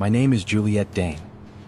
My name is Juliet Dane.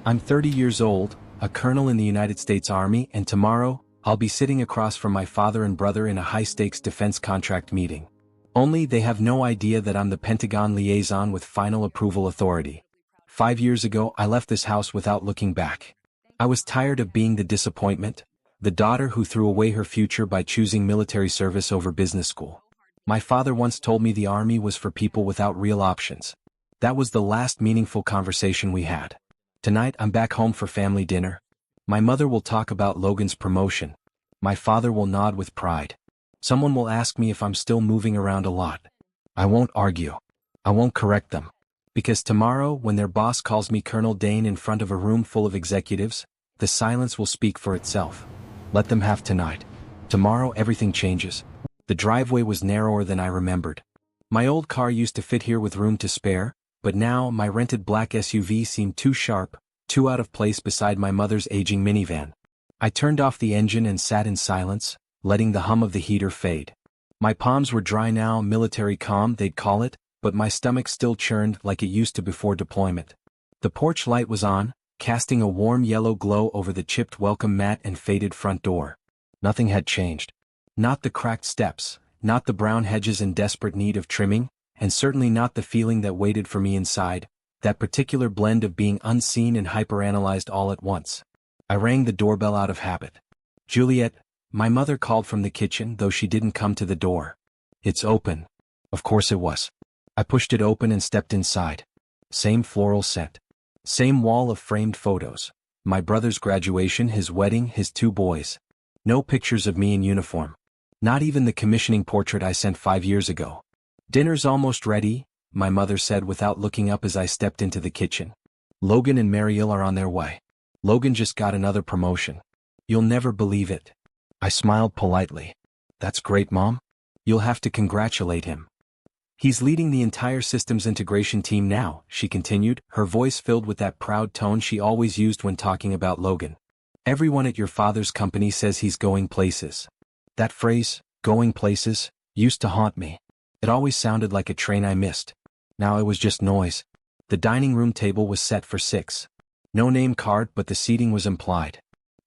I'm 30 years old, a colonel in the United States Army, and tomorrow, I'll be sitting across from my father and brother in a high-stakes defense contract meeting. Only they have no idea that I'm the Pentagon liaison with final approval authority. 5 years ago, I left this house without looking back. I was tired of being the disappointment, the daughter who threw away her future by choosing military service over business school. My father once told me the Army was for people without real options. That was the last meaningful conversation we had. Tonight I'm back home for family dinner. My mother will talk about Logan's promotion. My father will nod with pride. Someone will ask me if I'm still moving around a lot. I won't argue. I won't correct them. Because tomorrow, when their boss calls me Colonel Dane in front of a room full of executives, the silence will speak for itself. Let them have tonight. Tomorrow everything changes. The driveway was narrower than I remembered. My old car used to fit here with room to spare, but now my rented black SUV seemed too sharp, too out of place beside my mother's aging minivan. I turned off the engine and sat in silence, letting the hum of the heater fade. My palms were dry now, military calm they'd call it, but my stomach still churned like it used to before deployment. The porch light was on, casting a warm yellow glow over the chipped welcome mat and faded front door. Nothing had changed. Not the cracked steps, not the brown hedges in desperate need of trimming, and certainly not the feeling that waited for me inside, that particular blend of being unseen and hyperanalyzed all at once. I rang the doorbell out of habit. Juliet, my mother called from the kitchen, though she didn't come to the door. It's open. Of course it was. I pushed it open and stepped inside. Same floral scent. Same wall of framed photos. My brother's graduation, his wedding, his 2 boys. No pictures of me in uniform. Not even the commissioning portrait I sent 5 years ago. Dinner's almost ready, my mother said without looking up as I stepped into the kitchen. Logan and Mariel are on their way. Logan just got another promotion. You'll never believe it. I smiled politely. That's great, Mom. You'll have to congratulate him. He's leading the entire systems integration team now, she continued, her voice filled with that proud tone she always used when talking about Logan. Everyone at your father's company says he's going places. That phrase, going places, used to haunt me. It always sounded like a train I missed. Now it was just noise. The dining room table was set for 6. No name card, but the seating was implied.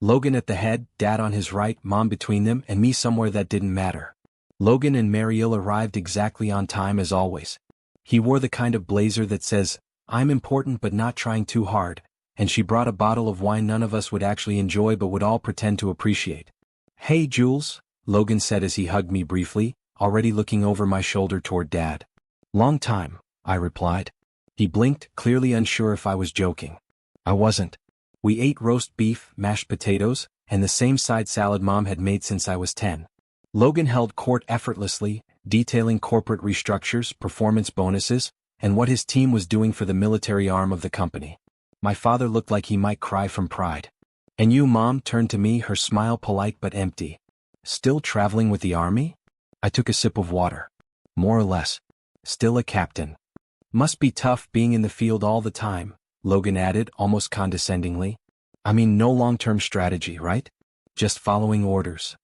Logan at the head, Dad on his right, Mom between them, and me somewhere that didn't matter. Logan and Mariel arrived exactly on time as always. He wore the kind of blazer that says, I'm important but not trying too hard, and she brought a bottle of wine none of us would actually enjoy but would all pretend to appreciate. Hey Jules, Logan said as he hugged me briefly, already looking over my shoulder toward Dad. Long time, I replied. He blinked, clearly unsure if I was joking. I wasn't. We ate roast beef, mashed potatoes, and the same side salad Mom had made since I was 10. Logan held court effortlessly, detailing corporate restructures, performance bonuses, and what his team was doing for the military arm of the company. My father looked like he might cry from pride. And you, Mom, turned to me, her smile polite but empty. Still traveling with the Army? I took a sip of water. More or less. Still a captain. Must be tough being in the field all the time, Logan added, almost condescendingly. I mean, no long-term strategy, right? Just following orders.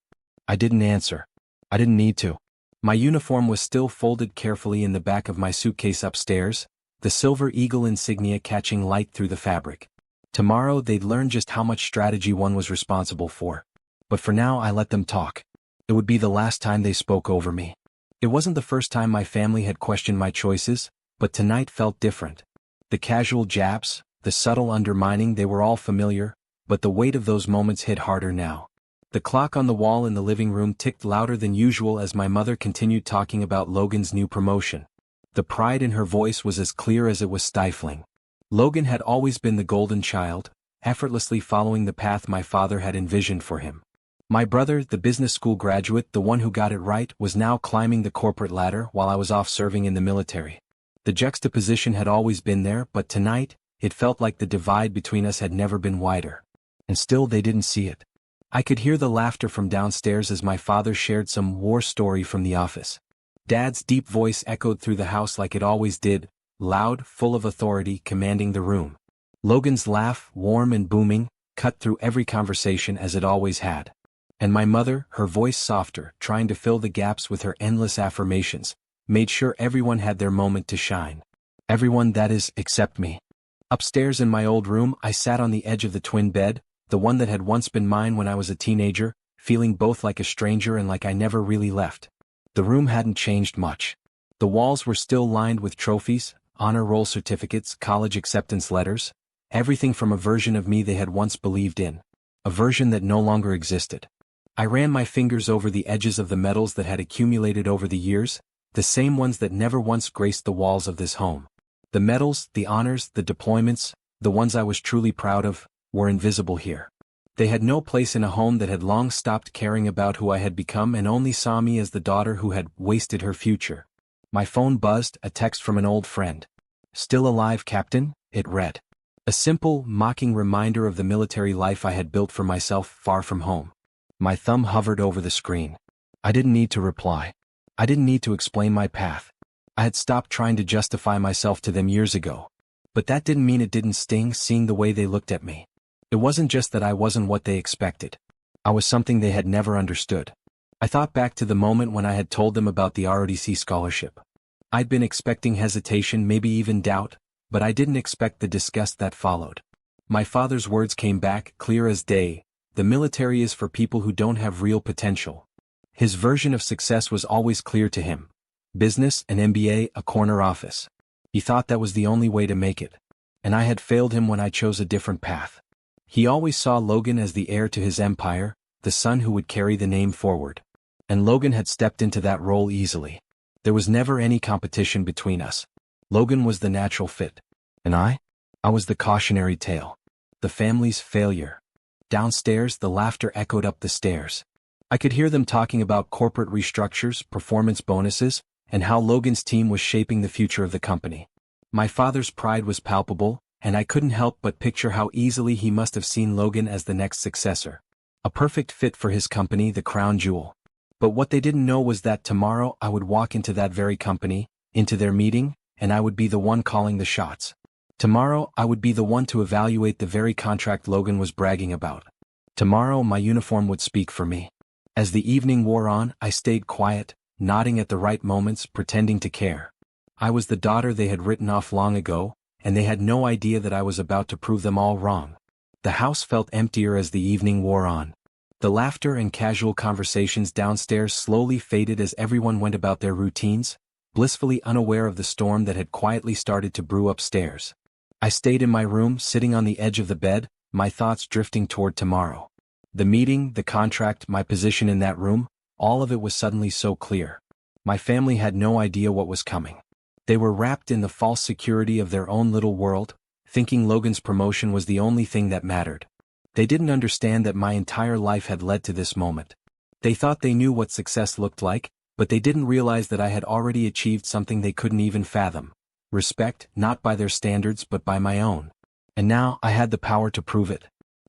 I didn't answer. I didn't need to. My uniform was still folded carefully in the back of my suitcase upstairs, the silver eagle insignia catching light through the fabric. Tomorrow they'd learn just how much strategy one was responsible for. But for now I let them talk. It would be the last time they spoke over me. It wasn't the first time my family had questioned my choices, but tonight felt different. The casual jabs, the subtle undermining, they were all familiar, but the weight of those moments hit harder now. The clock on the wall in the living room ticked louder than usual as my mother continued talking about Logan's new promotion. The pride in her voice was as clear as it was stifling. Logan had always been the golden child, effortlessly following the path my father had envisioned for him. My brother, the business school graduate, the one who got it right, was now climbing the corporate ladder while I was off serving in the military. The juxtaposition had always been there, but tonight, it felt like the divide between us had never been wider. And still they didn't see it. I could hear the laughter from downstairs as my father shared some war story from the office. Dad's deep voice echoed through the house like it always did, loud, full of authority, commanding the room. Logan's laugh, warm and booming, cut through every conversation as it always had. And my mother, her voice softer, trying to fill the gaps with her endless affirmations, made sure everyone had their moment to shine. Everyone, that is, except me. Upstairs in my old room, I sat on the edge of the twin bed, the one that had once been mine when I was a teenager, feeling both like a stranger and like I never really left. The room hadn't changed much. The walls were still lined with trophies, honor roll certificates, college acceptance letters, everything from a version of me they had once believed in. A version that no longer existed. I ran my fingers over the edges of the medals that had accumulated over the years, the same ones that never once graced the walls of this home. The medals, the honors, the deployments, the ones I was truly proud of, were invisible here. They had no place in a home that had long stopped caring about who I had become and only saw me as the daughter who had wasted her future. My phone buzzed, a text from an old friend. "Still alive, Captain?" it read. A simple, mocking reminder of the military life I had built for myself far from home. My thumb hovered over the screen. I didn't need to reply. I didn't need to explain my path. I had stopped trying to justify myself to them years ago. But that didn't mean it didn't sting seeing the way they looked at me. It wasn't just that I wasn't what they expected. I was something they had never understood. I thought back to the moment when I had told them about the ROTC scholarship. I'd been expecting hesitation, maybe even doubt, but I didn't expect the disgust that followed. My father's words came back, clear as day: the military is for people who don't have real potential. His version of success was always clear to him. Business, an MBA, a corner office. He thought that was the only way to make it. And I had failed him when I chose a different path. He always saw Logan as the heir to his empire, the son who would carry the name forward. And Logan had stepped into that role easily. There was never any competition between us. Logan was the natural fit. And I was the cautionary tale. The family's failure. Downstairs, the laughter echoed up the stairs. I could hear them talking about corporate restructures, performance bonuses, and how Logan's team was shaping the future of the company. My father's pride was palpable, and I couldn't help but picture how easily he must have seen Logan as the next successor. A perfect fit for his company, the crown jewel. But what they didn't know was that tomorrow I would walk into that very company, into their meeting, and I would be the one calling the shots. Tomorrow I would be the one to evaluate the very contract Logan was bragging about. Tomorrow my uniform would speak for me. As the evening wore on, I stayed quiet, nodding at the right moments, pretending to care. I was the daughter they had written off long ago, and they had no idea that I was about to prove them all wrong. The house felt emptier as the evening wore on. The laughter and casual conversations downstairs slowly faded as everyone went about their routines, blissfully unaware of the storm that had quietly started to brew upstairs. I stayed in my room, sitting on the edge of the bed, my thoughts drifting toward tomorrow. The meeting, the contract, my position in that room, all of it was suddenly so clear. My family had no idea what was coming. They were wrapped in the false security of their own little world, thinking Logan's promotion was the only thing that mattered. They didn't understand that my entire life had led to this moment. They thought they knew what success looked like, but they didn't realize that I had already achieved something they couldn't even fathom. Respect, not by their standards but by my own. And now I had the power to prove it.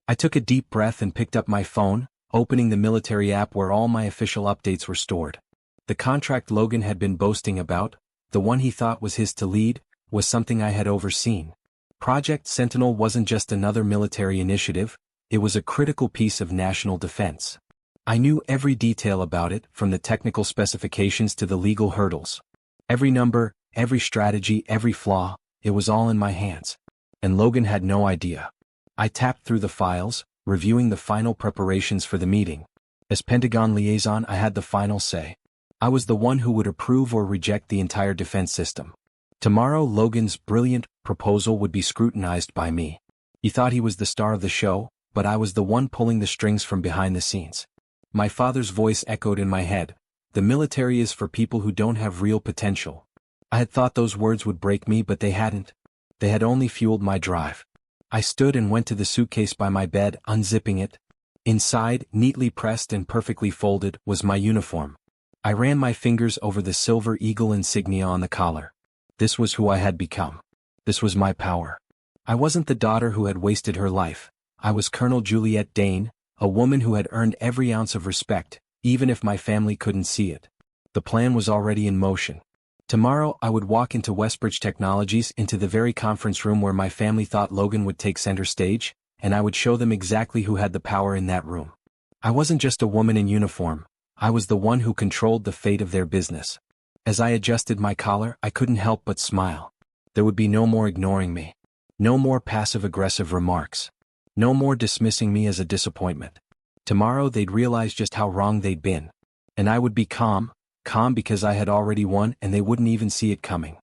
I took a deep breath and picked up my phone, opening the military app where all my official updates were stored. The contract Logan had been boasting about, the one he thought was his to lead, was something I had overseen. Project Sentinel wasn't just another military initiative, it was a critical piece of national defense. I knew every detail about it, from the technical specifications to the legal hurdles. Every number, every strategy, every flaw, it was all in my hands. And Logan had no idea. I tapped through the files, reviewing the final preparations for the meeting. As Pentagon liaison, I had the final say. I was the one who would approve or reject the entire defense system. Tomorrow, Logan's brilliant proposal would be scrutinized by me. He thought he was the star of the show, but I was the one pulling the strings from behind the scenes. My father's voice echoed in my head. The military is for people who don't have real potential. I had thought those words would break me, but they hadn't. They had only fueled my drive. I stood and went to the suitcase by my bed, unzipping it. Inside, neatly pressed and perfectly folded, was my uniform. I ran my fingers over the silver eagle insignia on the collar. This was who I had become. This was my power. I wasn't the daughter who had wasted her life. I was Colonel Juliet Dane, a woman who had earned every ounce of respect, even if my family couldn't see it. The plan was already in motion. Tomorrow I would walk into Westbridge Technologies, into the very conference room where my family thought Logan would take center stage, and I would show them exactly who had the power in that room. I wasn't just a woman in uniform. I was the one who controlled the fate of their business. As I adjusted my collar, I couldn't help but smile. There would be no more ignoring me. No more passive-aggressive remarks. No more dismissing me as a disappointment. Tomorrow they'd realize just how wrong they'd been. And I would be calm because I had already won and they wouldn't even see it coming.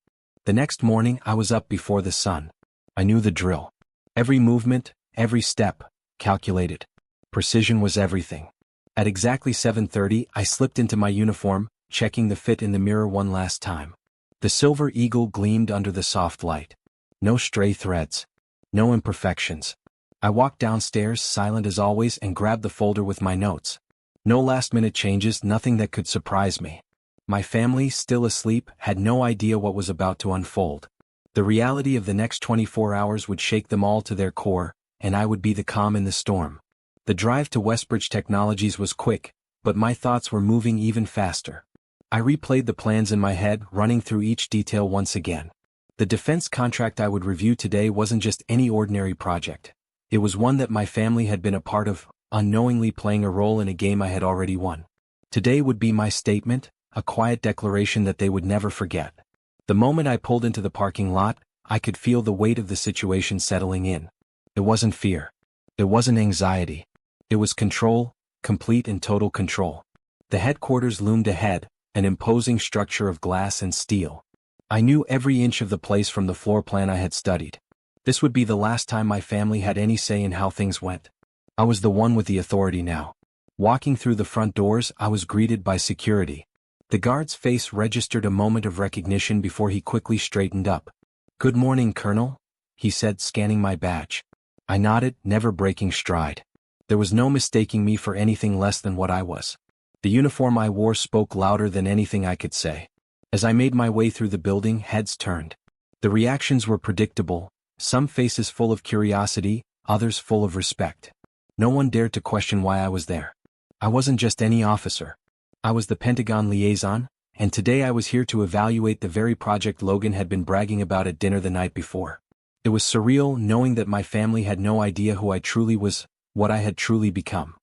The next morning I was up before the sun. I knew the drill. Every movement, every step, calculated. Precision was everything. At exactly 7:30 I slipped into my uniform, checking the fit in the mirror one last time. The silver eagle gleamed under the soft light. No stray threads. No imperfections. I walked downstairs silent as always and grabbed the folder with my notes. No last-minute changes, nothing that could surprise me. My family, still asleep, had no idea what was about to unfold. The reality of the next 24 hours would shake them all to their core, and I would be the calm in the storm. The drive to Westbridge Technologies was quick, but my thoughts were moving even faster. I replayed the plans in my head, running through each detail once again. The defense contract I would review today wasn't just any ordinary project. It was one that my family had been a part of, unknowingly playing a role in a game I had already won. Today would be my statement, a quiet declaration that they would never forget. The moment I pulled into the parking lot, I could feel the weight of the situation settling in. It wasn't fear. It wasn't anxiety. It was control, complete and total control. The headquarters loomed ahead, an imposing structure of glass and steel. I knew every inch of the place from the floor plan I had studied. This would be the last time my family had any say in how things went. I was the one with the authority now. Walking through the front doors, I was greeted by security. The guard's face registered a moment of recognition before he quickly straightened up. "Good morning, Colonel," he said, scanning my badge. I nodded, never breaking stride. There was no mistaking me for anything less than what I was. The uniform I wore spoke louder than anything I could say. As I made my way through the building, heads turned. The reactions were predictable, some faces full of curiosity, others full of respect. No one dared to question why I was there. I wasn't just any officer. I was the Pentagon liaison, and today I was here to evaluate the very project Logan had been bragging about at dinner the night before. It was surreal knowing that my family had no idea who I truly was, what I had truly become.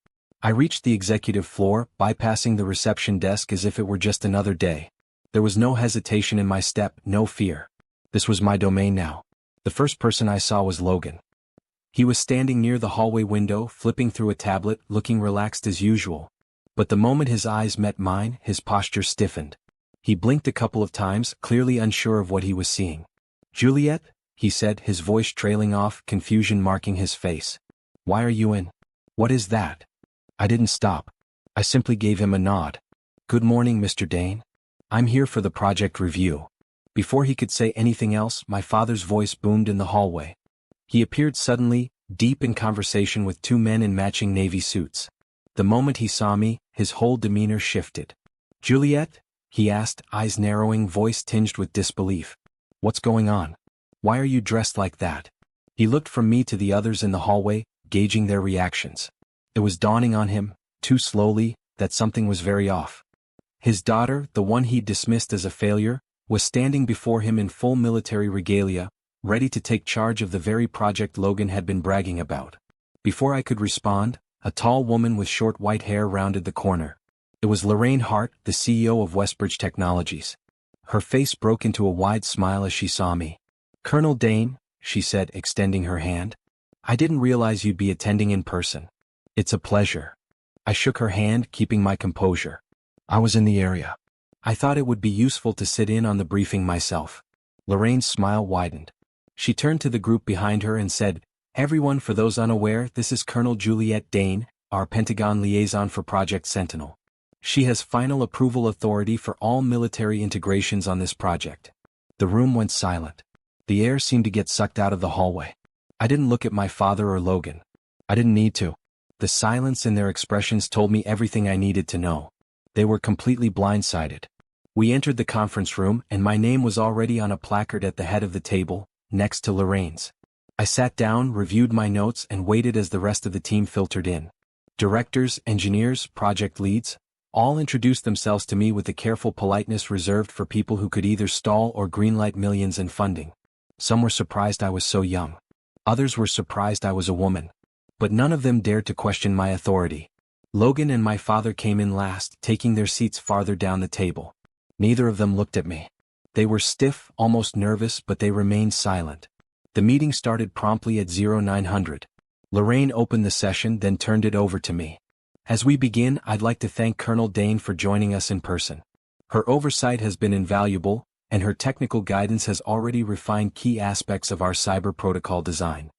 I reached the executive floor, bypassing the reception desk as if it were just another day. There was no hesitation in my step, no fear. This was my domain now. The first person I saw was Logan. He was standing near the hallway window, flipping through a tablet, looking relaxed as usual. But the moment his eyes met mine, his posture stiffened. He blinked a couple of times, clearly unsure of what he was seeing. "Juliet?" he said, his voice trailing off, confusion marking his face. "Why are you in?" "What is that?" I didn't stop. I simply gave him a nod. "Good morning, Mr. Dane. I'm here for the project review." Before he could say anything else, my father's voice boomed in the hallway. He appeared suddenly, deep in conversation with two men in matching navy suits. The moment he saw me, his whole demeanor shifted. "Juliet?" he asked, eyes narrowing, voice tinged with disbelief. "What's going on? Why are you dressed like that?" He looked from me to the others in the hallway, gauging their reactions. It was dawning on him, too slowly, that something was very off. His daughter, the one he'd dismissed as a failure, was standing before him in full military regalia, ready to take charge of the very project Logan had been bragging about. Before I could respond, a tall woman with short white hair rounded the corner. It was Lorraine Hart, the CEO of Westbridge Technologies. Her face broke into a wide smile as she saw me. "Colonel Dane," she said, extending her hand. "I didn't realize you'd be attending in person." "It's a pleasure." I shook her hand, keeping my composure. "I was in the area. I thought it would be useful to sit in on the briefing myself." Lorraine's smile widened. She turned to the group behind her and said, "Everyone, for those unaware, this is Colonel Juliet Dane, our Pentagon liaison for Project Sentinel. She has final approval authority for all military integrations on this project." The room went silent. The air seemed to get sucked out of the hallway. I didn't look at my father or Logan. I didn't need to. The silence in their expressions told me everything I needed to know. They were completely blindsided. We entered the conference room, and my name was already on a placard at the head of the table, next to Lorraine's. I sat down, reviewed my notes, and waited as the rest of the team filtered in. Directors, engineers, project leads, all introduced themselves to me with the careful politeness reserved for people who could either stall or greenlight millions in funding. Some were surprised I was so young. Others were surprised I was a woman. But none of them dared to question my authority. Logan and my father came in last, taking their seats farther down the table. Neither of them looked at me. They were stiff, almost nervous, but they remained silent. The meeting started promptly at 0900. Lorraine opened the session, then turned it over to me. As we begin, I'd like to thank Colonel Dane for joining us in person. Her oversight has been invaluable, and her technical guidance has already refined key aspects of our cyber protocol design.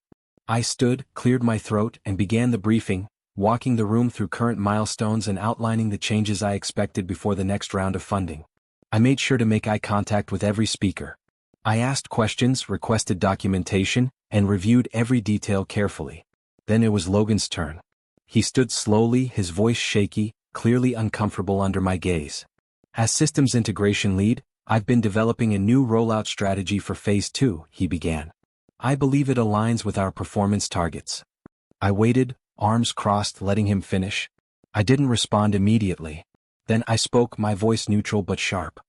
I stood, cleared my throat, and began the briefing, walking the room through current milestones and outlining the changes I expected before the next round of funding. I made sure to make eye contact with every speaker. I asked questions, requested documentation, and reviewed every detail carefully. Then it was Logan's turn. He stood slowly, his voice shaky, clearly uncomfortable under my gaze. As systems integration lead, I've been developing a new rollout strategy for Phase 2, he began. I believe it aligns with our performance targets. I waited, arms crossed, letting him finish. I didn't respond immediately. Then I spoke, my voice neutral but sharp.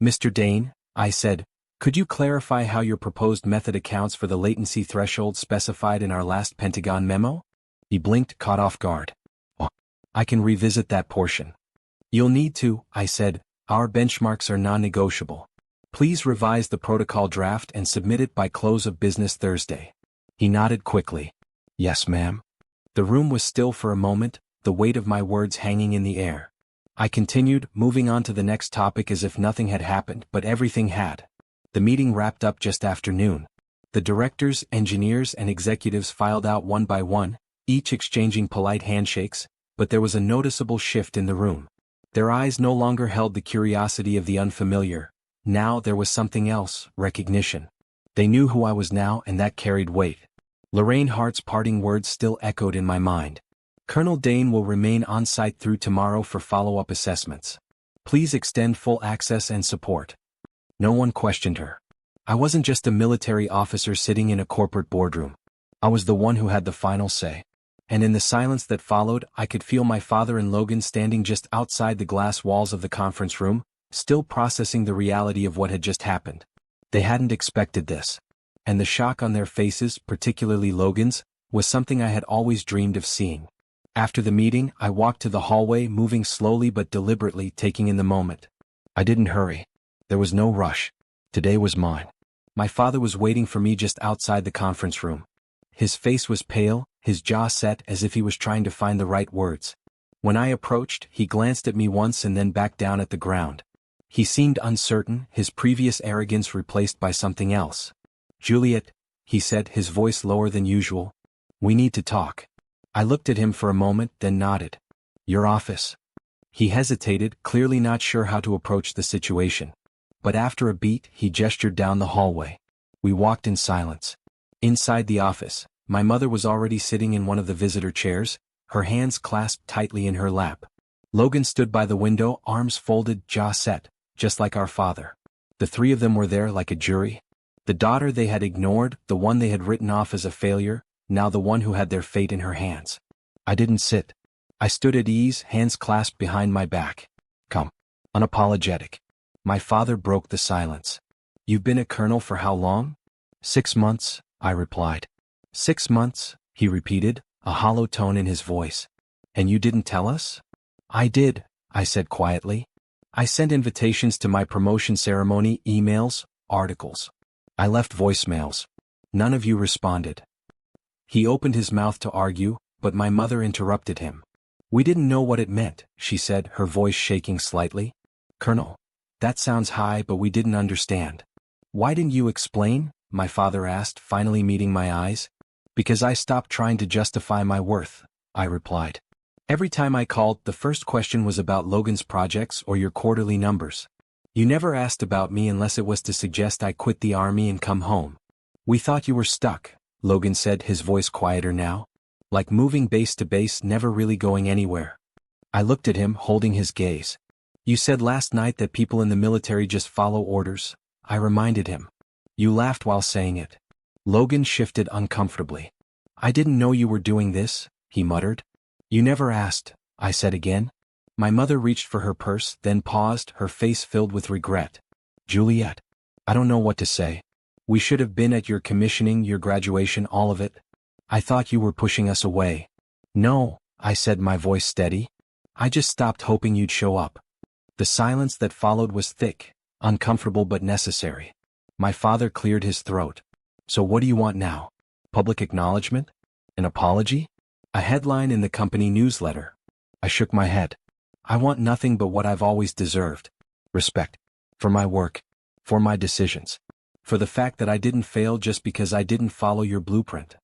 Mr. Dane, I said, could you clarify how your proposed method accounts for the latency threshold specified in our last Pentagon memo? He blinked, caught off guard. Oh, I can revisit that portion. You'll need to, I said. Our benchmarks are non-negotiable. Please revise the protocol draft and submit it by close of business Thursday. He nodded quickly. Yes, ma'am. The room was still for a moment, the weight of my words hanging in the air. I continued, moving on to the next topic as if nothing had happened, but everything had. The meeting wrapped up just after noon. The directors, engineers, and executives filed out one by one, each exchanging polite handshakes, but there was a noticeable shift in the room. Their eyes no longer held the curiosity of the unfamiliar. Now there was something else, recognition. They knew who I was now, and that carried weight. Lorraine Hart's parting words still echoed in my mind. Colonel Dane will remain on site through tomorrow for follow-up assessments. Please extend full access and support. No one questioned her. I wasn't just a military officer sitting in a corporate boardroom. I was the one who had the final say. And in the silence that followed, I could feel my father and Logan standing just outside the glass walls of the conference room, still processing the reality of what had just happened. They hadn't expected this. And the shock on their faces, particularly Logan's, was something I had always dreamed of seeing. After the meeting, I walked to the hallway, moving slowly but deliberately, taking in the moment. I didn't hurry. There was no rush. Today was mine. My father was waiting for me just outside the conference room. His face was pale, his jaw set as if he was trying to find the right words. When I approached, he glanced at me once and then back down at the ground. He seemed uncertain, his previous arrogance replaced by something else. Juliet, he said, his voice lower than usual. We need to talk. I looked at him for a moment, then nodded. Your office. He hesitated, clearly not sure how to approach the situation. But after a beat, he gestured down the hallway. We walked in silence. Inside the office, my mother was already sitting in one of the visitor chairs, her hands clasped tightly in her lap. Logan stood by the window, arms folded, jaw set, just like our father. The three of them were there like a jury. The daughter they had ignored, the one they had written off as a failure, now the one who had their fate in her hands. I didn't sit. I stood at ease, hands clasped behind my back. Calm. Unapologetic. My father broke the silence. You've been a colonel for how long? 6 months, I replied. 6 months, he repeated, a hollow tone in his voice. And you didn't tell us? I did, I said quietly. I sent invitations to my promotion ceremony, emails, articles. I left voicemails. None of you responded. He opened his mouth to argue, but my mother interrupted him. We didn't know what it meant, she said, her voice shaking slightly. Colonel, that sounds high, but we didn't understand. Why didn't you explain? My father asked, finally meeting my eyes. Because I stopped trying to justify my worth, I replied. Every time I called, the first question was about Logan's projects or your quarterly numbers. You never asked about me unless it was to suggest I quit the army and come home. We thought you were stuck, Logan said, his voice quieter now. Like moving base to base, never really going anywhere. I looked at him, holding his gaze. You said last night that people in the military just follow orders, I reminded him. You laughed while saying it. Logan shifted uncomfortably. I didn't know you were doing this, he muttered. You never asked, I said again. My mother reached for her purse, then paused, her face filled with regret. Juliet. I don't know what to say. We should have been at your commissioning, your graduation, all of it. I thought you were pushing us away. No, I said, my voice steady. I just stopped hoping you'd show up. The silence that followed was thick, uncomfortable but necessary. My father cleared his throat. So what do you want now? Public acknowledgement? An apology? A headline in the company newsletter? I shook my head. I want nothing but what I've always deserved. Respect. For my work. For my decisions. For the fact that I didn't fail just because I didn't follow your blueprint.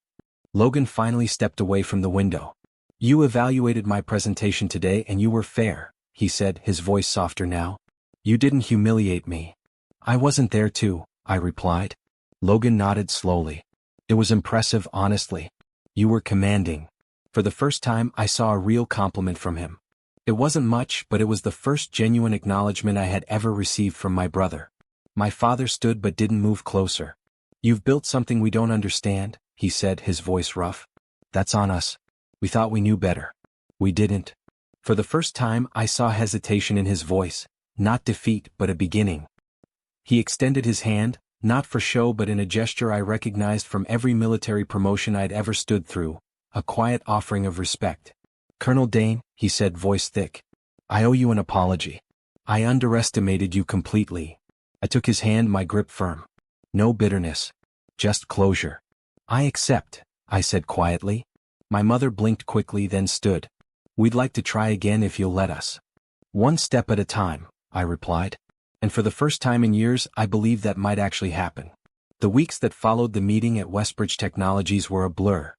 Logan finally stepped away from the window. You evaluated my presentation today and you were fair, he said, his voice softer now. You didn't humiliate me. I wasn't there too, I replied. Logan nodded slowly. It was impressive, honestly. You were commanding. For the first time, I saw a real compliment from him. It wasn't much, but it was the first genuine acknowledgement I had ever received from my brother. My father stood but didn't move closer. You've built something we don't understand, he said, his voice rough. That's on us. We thought we knew better. We didn't. For the first time, I saw hesitation in his voice, not defeat but a beginning. He extended his hand, not for show but in a gesture I recognized from every military promotion I'd ever stood through, a quiet offering of respect. Colonel Dane, he said, voice thick. I owe you an apology. I underestimated you completely. I took his hand, my grip firm. No bitterness. Just closure. I accept, I said quietly. My mother blinked quickly, then stood. We'd like to try again if you'll let us. One step at a time, I replied. And for the first time in years, I believed that might actually happen. The weeks that followed the meeting at Westbridge Technologies were a blur.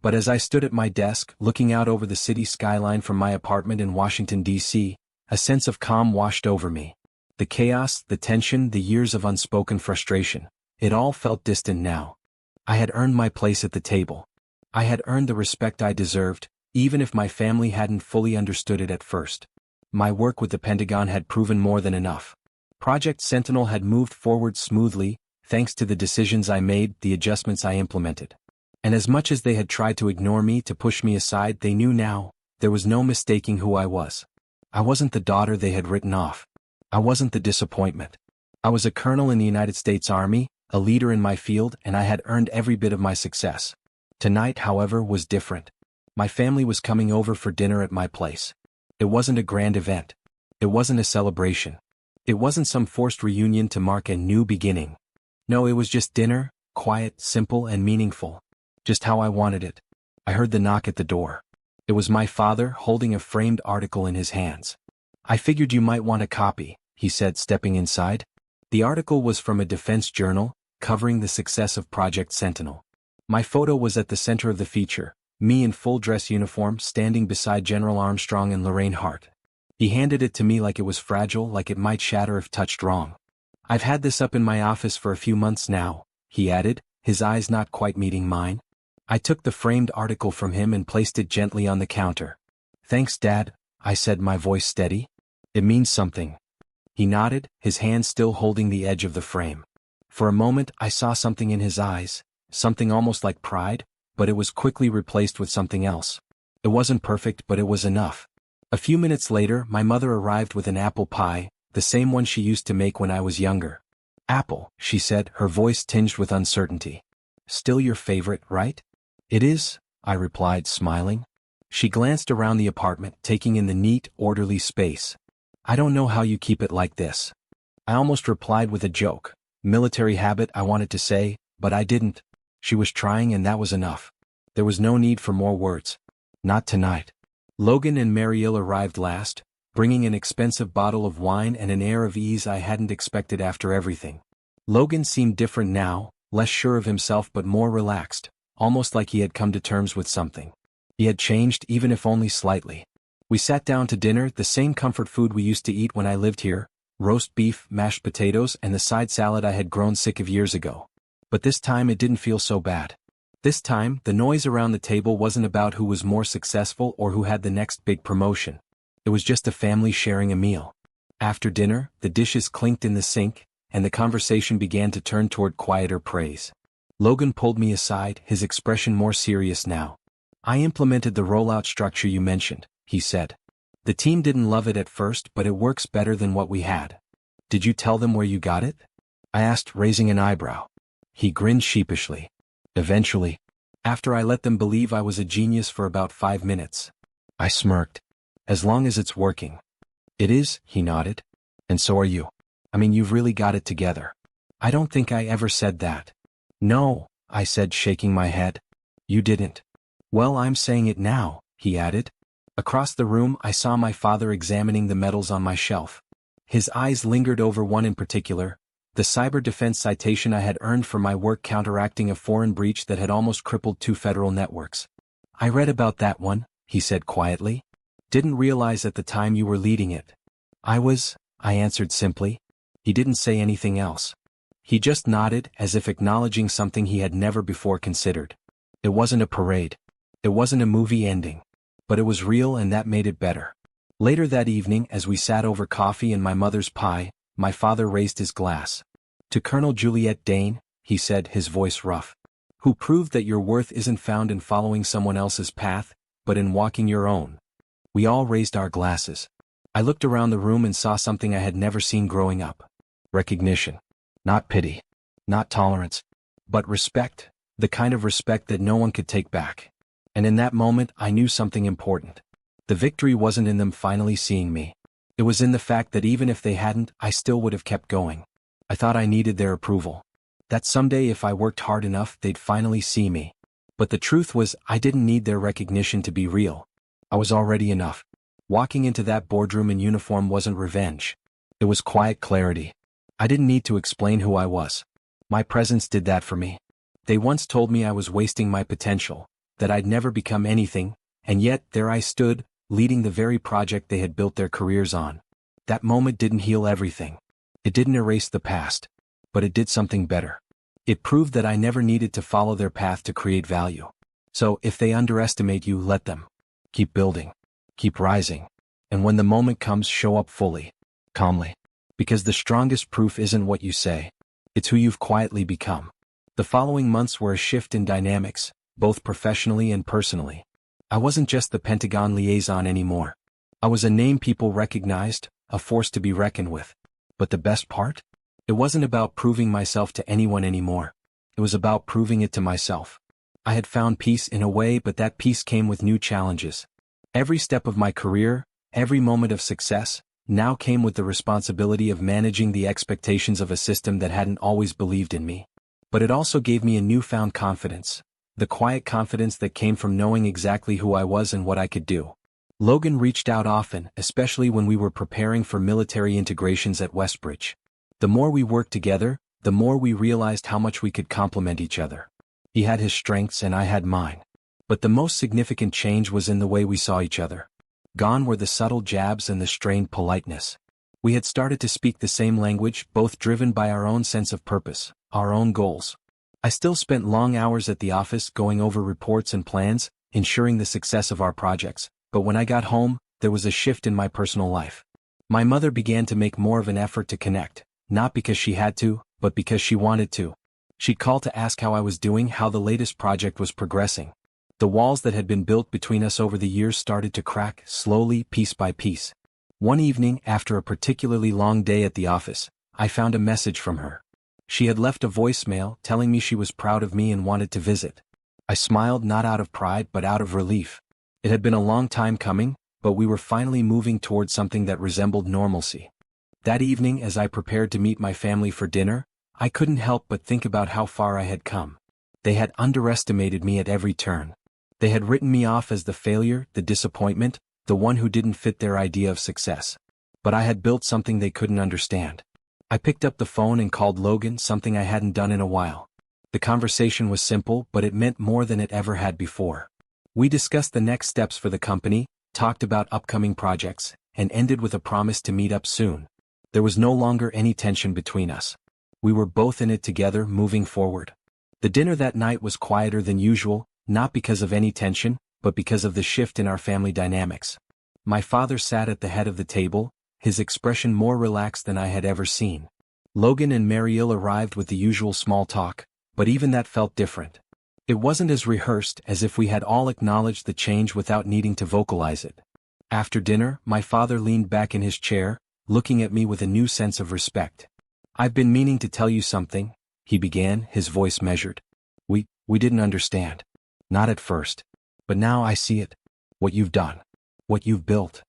But as I stood at my desk, looking out over the city skyline from my apartment in Washington, D.C., a sense of calm washed over me. The chaos, the tension, the years of unspoken frustration, it all felt distant now. I had earned my place at the table. I had earned the respect I deserved, even if my family hadn't fully understood it at first. My work with the Pentagon had proven more than enough. Project Sentinel had moved forward smoothly, thanks to the decisions I made, the adjustments I implemented. And as much as they had tried to ignore me, to push me aside, they knew now, there was no mistaking who I was. I wasn't the daughter they had written off. I wasn't the disappointment. I was a colonel in the United States Army, a leader in my field, and I had earned every bit of my success. Tonight, however, was different. My family was coming over for dinner at my place. It wasn't a grand event. It wasn't a celebration. It wasn't some forced reunion to mark a new beginning. No, it was just dinner, quiet, simple, and meaningful. Just how I wanted it. I heard the knock at the door. It was my father, holding a framed article in his hands. I figured you might want a copy, he said, stepping inside. The article was from a defense journal, covering the success of Project Sentinel. My photo was at the center of the feature, me in full dress uniform standing beside General Armstrong and Lorraine Hart. He handed it to me like it was fragile, like it might shatter if touched wrong. I've had this up in my office for a few months now, he added, his eyes not quite meeting mine. I took the framed article from him and placed it gently on the counter. Thanks, Dad, I said, my voice steady. It means something. He nodded, his hand still holding the edge of the frame. For a moment I saw something in his eyes, something almost like pride, but it was quickly replaced with something else. It wasn't perfect, but it was enough. A few minutes later, my mother arrived with an apple pie, the same one she used to make when I was younger. Apple, she said, her voice tinged with uncertainty. Still your favorite, right? It is, I replied, smiling. She glanced around the apartment, taking in the neat, orderly space. I don't know how you keep it like this. I almost replied with a joke. Military habit, I wanted to say, but I didn't. She was trying, and that was enough. There was no need for more words. Not tonight. Logan and Mariel arrived last, bringing an expensive bottle of wine and an air of ease I hadn't expected after everything. Logan seemed different now, less sure of himself but more relaxed, almost like he had come to terms with something. He had changed, even if only slightly. We sat down to dinner, the same comfort food we used to eat when I lived here, roast beef, mashed potatoes, and the side salad I had grown sick of years ago. But this time it didn't feel so bad. This time, the noise around the table wasn't about who was more successful or who had the next big promotion. It was just a family sharing a meal. After dinner, the dishes clinked in the sink, and the conversation began to turn toward quieter praise. Logan pulled me aside, his expression more serious now. I implemented the rollout structure you mentioned, he said. The team didn't love it at first, but it works better than what we had. Did you tell them where you got it? I asked, raising an eyebrow. He grinned sheepishly. Eventually. After I let them believe I was a genius for about 5 minutes. I smirked. As long as it's working. It is, he nodded. And so are you. I mean, you've really got it together. I don't think I ever said that. No, I said, shaking my head. You didn't. Well, I'm saying it now, he added. Across the room I saw my father examining the medals on my shelf. His eyes lingered over one in particular, the cyber defense citation I had earned for my work counteracting a foreign breach that had almost crippled 2 federal networks. I read about that one, he said quietly. Didn't realize at the time you were leading it. I answered simply. He didn't say anything else. He just nodded as if acknowledging something he had never before considered. It wasn't a parade. It wasn't a movie ending. But it was real, and that made it better. Later that evening, as we sat over coffee and my mother's pie, my father raised his glass. To Colonel Juliet Dane, he said, his voice rough. Who proved that your worth isn't found in following someone else's path, but in walking your own. We all raised our glasses. I looked around the room and saw something I had never seen growing up. Recognition. Not pity. Not tolerance. But respect, the kind of respect that no one could take back. And in that moment I knew something important. The victory wasn't in them finally seeing me. It was in the fact that even if they hadn't, I still would have kept going. I thought I needed their approval. That someday if I worked hard enough they'd finally see me. But the truth was I didn't need their recognition to be real. I was already enough. Walking into that boardroom in uniform wasn't revenge. It was quiet clarity. I didn't need to explain who I was. My presence did that for me. They once told me I was wasting my potential, that I'd never become anything, and yet there I stood, leading the very project they had built their careers on. That moment didn't heal everything. It didn't erase the past. But it did something better. It proved that I never needed to follow their path to create value. So if they underestimate you, let them. Keep building. Keep rising. And when the moment comes, show up fully. Calmly. Because the strongest proof isn't what you say. It's who you've quietly become. The following months were a shift in dynamics, both professionally and personally. I wasn't just the Pentagon liaison anymore. I was a name people recognized, a force to be reckoned with. But the best part? It wasn't about proving myself to anyone anymore. It was about proving it to myself. I had found peace in a way, but that peace came with new challenges. Every step of my career, every moment of success, now came with the responsibility of managing the expectations of a system that hadn't always believed in me. But it also gave me a newfound confidence. The quiet confidence that came from knowing exactly who I was and what I could do. Logan reached out often, especially when we were preparing for military integrations at Westbridge. The more we worked together, the more we realized how much we could complement each other. He had his strengths and I had mine. But the most significant change was in the way we saw each other. Gone were the subtle jabs and the strained politeness. We had started to speak the same language, both driven by our own sense of purpose, our own goals. I still spent long hours at the office going over reports and plans, ensuring the success of our projects, but when I got home, there was a shift in my personal life. My mother began to make more of an effort to connect, not because she had to, but because she wanted to. She'd call to ask how I was doing, how the latest project was progressing. The walls that had been built between us over the years started to crack, slowly, piece by piece. One evening, after a particularly long day at the office, I found a message from her. She had left a voicemail telling me she was proud of me and wanted to visit. I smiled, not out of pride but out of relief. It had been a long time coming, but we were finally moving towards something that resembled normalcy. That evening, as I prepared to meet my family for dinner, I couldn't help but think about how far I had come. They had underestimated me at every turn. They had written me off as the failure, the disappointment, the one who didn't fit their idea of success. But I had built something they couldn't understand. I picked up the phone and called Logan, something I hadn't done in a while. The conversation was simple, but it meant more than it ever had before. We discussed the next steps for the company, talked about upcoming projects, and ended with a promise to meet up soon. There was no longer any tension between us. We were both in it together, moving forward. The dinner that night was quieter than usual, not because of any tension, but because of the shift in our family dynamics. My father sat at the head of the table, his expression more relaxed than I had ever seen. Logan and Mariel arrived with the usual small talk, but even that felt different. It wasn't as rehearsed, as if we had all acknowledged the change without needing to vocalize it. After dinner, my father leaned back in his chair, looking at me with a new sense of respect. "I've been meaning to tell you something," he began, his voice measured. We didn't understand. Not at first. But now I see it. What you've done. What you've built.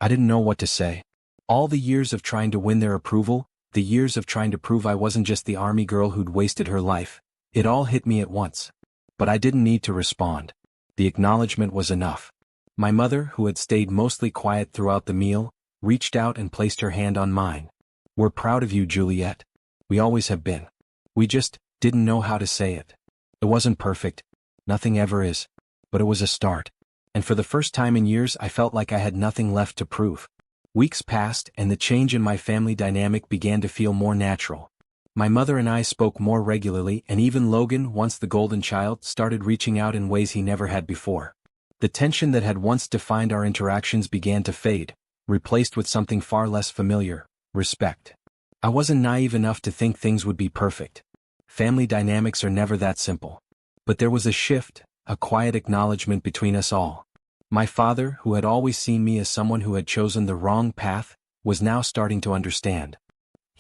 I didn't know what to say. All the years of trying to win their approval, the years of trying to prove I wasn't just the army girl who'd wasted her life, It all hit me at once. But I didn't need to respond. The acknowledgement was enough. My mother, who had stayed mostly quiet throughout the meal, reached out and placed her hand on mine. "We're proud of you, Juliet. We always have been. We just didn't know how to say it. It wasn't perfect. Nothing ever is. But it was a start. And for the first time in years I felt like I had nothing left to prove." Weeks passed and the change in my family dynamic began to feel more natural. My mother and I spoke more regularly, and even Logan, once the golden child, started reaching out in ways he never had before. The tension that had once defined our interactions began to fade, replaced with something far less familiar: respect. I wasn't naive enough to think things would be perfect. Family dynamics are never that simple. But there was a shift, a quiet acknowledgement between us all. My father, who had always seen me as someone who had chosen the wrong path, was now starting to understand.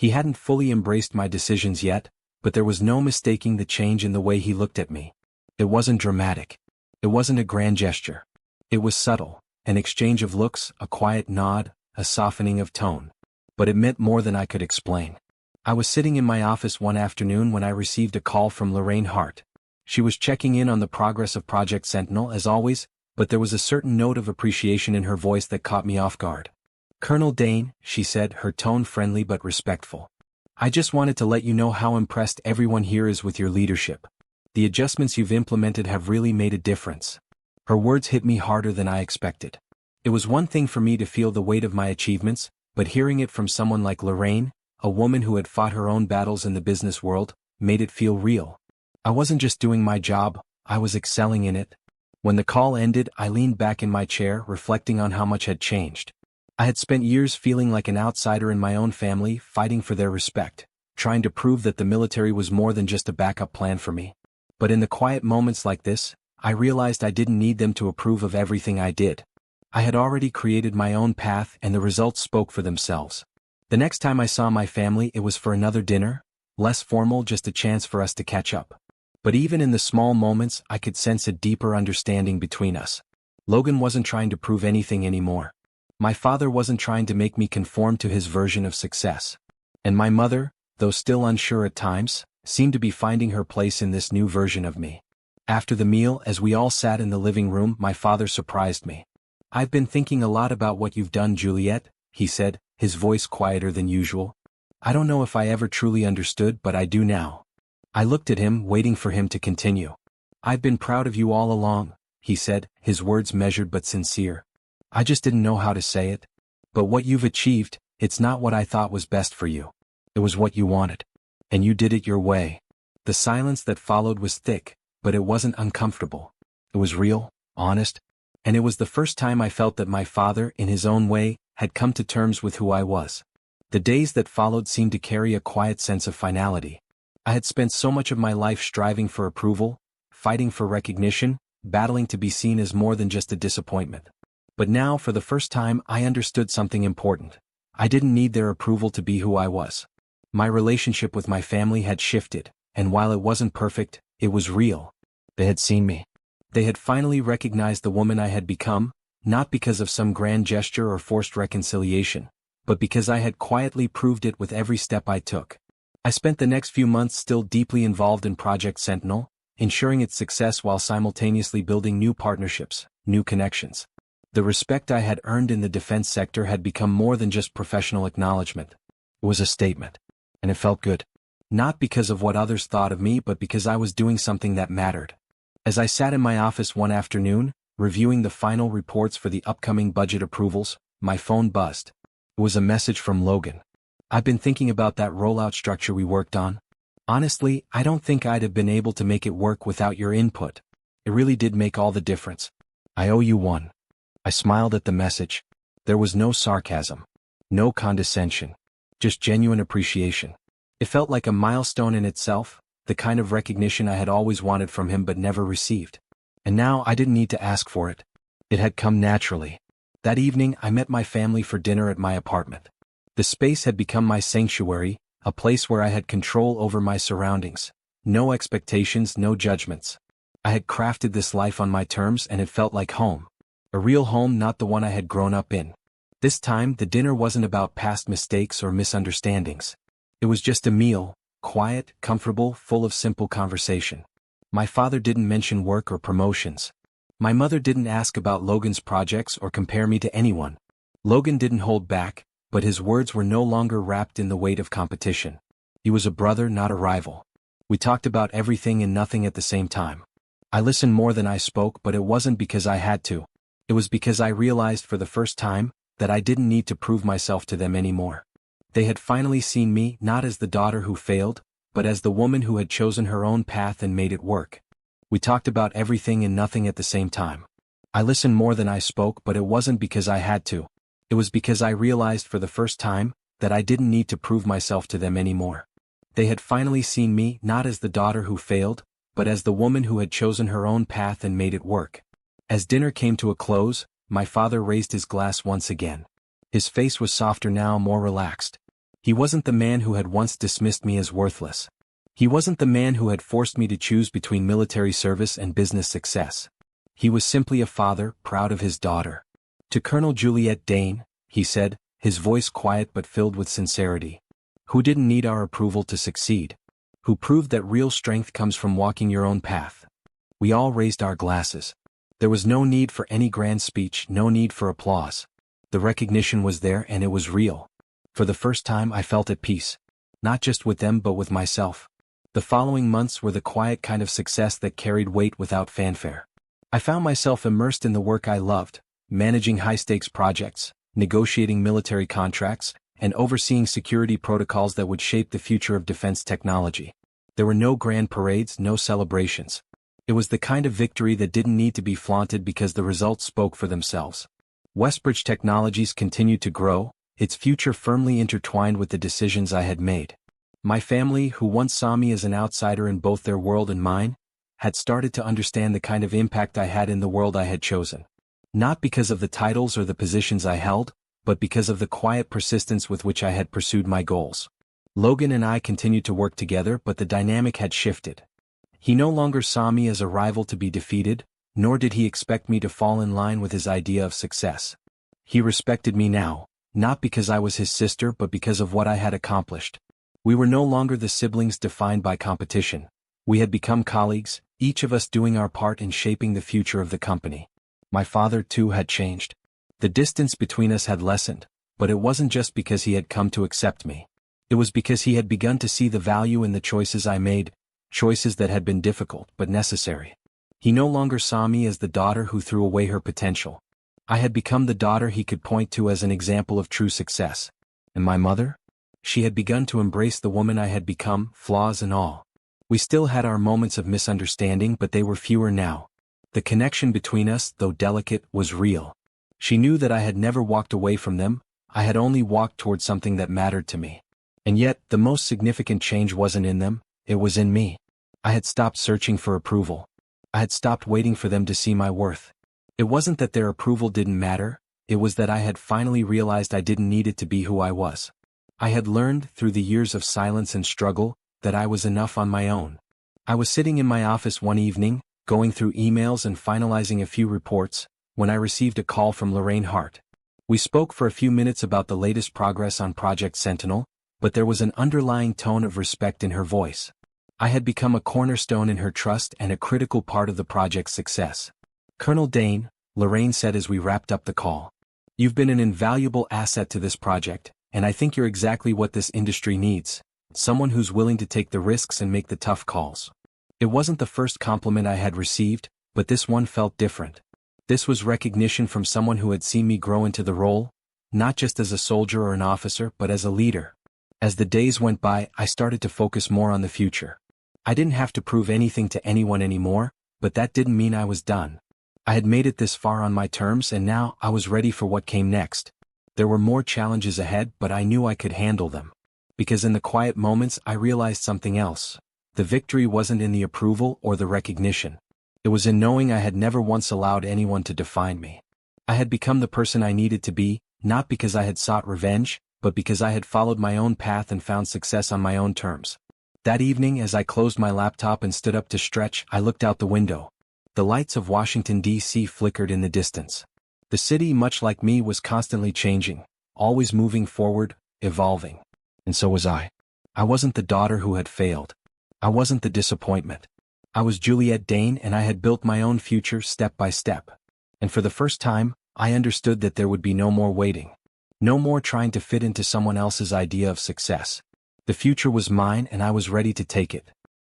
He hadn't fully embraced my decisions yet, but there was no mistaking the change in the way he looked at me. It wasn't dramatic. It wasn't a grand gesture. It was subtle, an exchange of looks, a quiet nod, a softening of tone. But it meant more than I could explain. I was sitting in my office one afternoon when I received a call from Lorraine Hart. She was checking in on the progress of Project Sentinel as always, but there was a certain note of appreciation in her voice that caught me off guard. "Colonel Dane," she said, her tone friendly but respectful. "I just wanted to let you know how impressed everyone here is with your leadership. The adjustments you've implemented have really made a difference." Her words hit me harder than I expected. It was one thing for me to feel the weight of my achievements, but hearing it from someone like Lorraine, a woman who had fought her own battles in the business world, made it feel real. I wasn't just doing my job, I was excelling in it. When the call ended, I leaned back in my chair, reflecting on how much had changed. I had spent years feeling like an outsider in my own family, fighting for their respect, trying to prove that the military was more than just a backup plan for me. But in the quiet moments like this, I realized I didn't need them to approve of everything I did. I had already created my own path and the results spoke for themselves. The next time I saw my family, it was for another dinner, less formal, just a chance for us to catch up. But even in the small moments, I could sense a deeper understanding between us. Logan wasn't trying to prove anything anymore. My father wasn't trying to make me conform to his version of success. And my mother, though still unsure at times, seemed to be finding her place in this new version of me. After the meal, as we all sat in the living room, my father surprised me. "I've been thinking a lot about what you've done, Juliet," he said, his voice quieter than usual. "I don't know if I ever truly understood, but I do now." I looked at him, waiting for him to continue. "I've been proud of you all along," he said, his words measured but sincere. "I just didn't know how to say it. But what you've achieved, it's not what I thought was best for you. It was what you wanted. And you did it your way." The silence that followed was thick, but it wasn't uncomfortable. It was real, honest, and it was the first time I felt that my father, in his own way, had come to terms with who I was. The days that followed seemed to carry a quiet sense of finality. I had spent so much of my life striving for approval, fighting for recognition, battling to be seen as more than just a disappointment. But now, for the first time, I understood something important. I didn't need their approval to be who I was. My relationship with my family had shifted, and while it wasn't perfect, it was real. They had seen me. They had finally recognized the woman I had become, not because of some grand gesture or forced reconciliation, but because I had quietly proved it with every step I took. I spent the next few months still deeply involved in Project Sentinel, ensuring its success while simultaneously building new partnerships, new connections. The respect I had earned in the defense sector had become more than just professional acknowledgement. It was a statement. And it felt good. Not because of what others thought of me, but because I was doing something that mattered. As I sat in my office one afternoon, reviewing the final reports for the upcoming budget approvals, my phone buzzed. It was a message from Logan. "I've been thinking about that rollout structure we worked on. Honestly, I don't think I'd have been able to make it work without your input. It really did make all the difference. I owe you one." I smiled at the message. There was no sarcasm, no condescension, just genuine appreciation. It felt like a milestone in itself, the kind of recognition I had always wanted from him but never received. And now I didn't need to ask for it. It had come naturally. That evening, I met my family for dinner at my apartment. The space had become my sanctuary, a place where I had control over my surroundings. No expectations, no judgments. I had crafted this life on my terms and it felt like home. A real home, not the one I had grown up in. This time, the dinner wasn't about past mistakes or misunderstandings. It was just a meal, Quiet, comfortable, full of simple conversation. My father didn't mention work or promotions. My mother didn't ask about Logan's projects or compare me to anyone. Logan didn't hold back, but his words were no longer wrapped in the weight of competition. He was a brother, not a rival. We talked about everything and nothing at the same time. I listened more than I spoke, but it wasn't because I had to. It was because I realized for the first time that I didn't need to prove myself to them anymore. They had finally seen me not as the daughter who failed, but as the woman who had chosen her own path and made it work. We talked about everything and nothing at the same time. I listened more than I spoke, but it wasn't because I had to. It was because I realized for the first time that I didn't need to prove myself to them anymore. They had finally seen me not as the daughter who failed, but as the woman who had chosen her own path and made it work. As dinner came to a close, my father raised his glass once again. His face was softer now, more relaxed. He wasn't the man who had once dismissed me as worthless. He wasn't the man who had forced me to choose between military service and business success. He was simply a father, proud of his daughter. To Colonel Juliet Dane, he said, his voice quiet but filled with sincerity. Who didn't need our approval to succeed. Who proved that real strength comes from walking your own path. We all raised our glasses. There was no need for any grand speech, no need for applause. The recognition was there and it was real. For the first time I felt at peace. Not just with them but with myself. The following months were the quiet kind of success that carried weight without fanfare. I found myself immersed in the work I loved, managing high-stakes projects, negotiating military contracts, and overseeing security protocols that would shape the future of defense technology. There were no grand parades, no celebrations. It was the kind of victory that didn't need to be flaunted because the results spoke for themselves. Westbridge Technologies continued to grow, its future firmly intertwined with the decisions I had made. My family, who once saw me as an outsider in both their world and mine, had started to understand the kind of impact I had in the world I had chosen. Not because of the titles or the positions I held, but because of the quiet persistence with which I had pursued my goals. Logan and I continued to work together, but the dynamic had shifted. He no longer saw me as a rival to be defeated, nor did he expect me to fall in line with his idea of success. He respected me now, not because I was his sister but because of what I had accomplished. We were no longer the siblings defined by competition. We had become colleagues, each of us doing our part in shaping the future of the company. My father, too, had changed. The distance between us had lessened, but it wasn't just because he had come to accept me. It was because he had begun to see the value in the choices I made, choices that had been difficult but necessary. He no longer saw me as the daughter who threw away her potential. I had become the daughter he could point to as an example of true success. And my mother? She had begun to embrace the woman I had become, flaws and all. We still had our moments of misunderstanding, but they were fewer now. The connection between us, though delicate, was real. She knew that I had never walked away from them, I had only walked toward something that mattered to me. And yet, the most significant change wasn't in them, it was in me. I had stopped searching for approval. I had stopped waiting for them to see my worth. It wasn't that their approval didn't matter, it was that I had finally realized I didn't need it to be who I was. I had learned, through the years of silence and struggle, that I was enough on my own. I was sitting in my office one evening, going through emails and finalizing a few reports, when I received a call from Lorraine Hart. We spoke for a few minutes about the latest progress on Project Sentinel, but there was an underlying tone of respect in her voice. I had become a cornerstone in her trust and a critical part of the project's success. Colonel Dane, Lorraine said as we wrapped up the call. You've been an invaluable asset to this project, and I think you're exactly what this industry needs. Someone who's willing to take the risks and make the tough calls. It wasn't the first compliment I had received, but this one felt different. This was recognition from someone who had seen me grow into the role, not just as a soldier or an officer but as a leader. As the days went by, I started to focus more on the future. I didn't have to prove anything to anyone anymore, but that didn't mean I was done. I had made it this far on my terms and now I was ready for what came next. There were more challenges ahead, but I knew I could handle them. Because in the quiet moments I realized something else. The victory wasn't in the approval or the recognition. It was in knowing I had never once allowed anyone to define me. I had become the person I needed to be, not because I had sought revenge, but because I had followed my own path and found success on my own terms. That evening, as I closed my laptop and stood up to stretch, I looked out the window. The lights of Washington, D.C. flickered in the distance. The city, much like me, was constantly changing, always moving forward, evolving. And so was I. I wasn't the daughter who had failed. I wasn't the disappointment. I was Juliet Dane, and I had built my own future step by step. And for the first time, I understood that there would be no more waiting. No more trying to fit into someone else's idea of success. The future was mine, and I was ready to take it.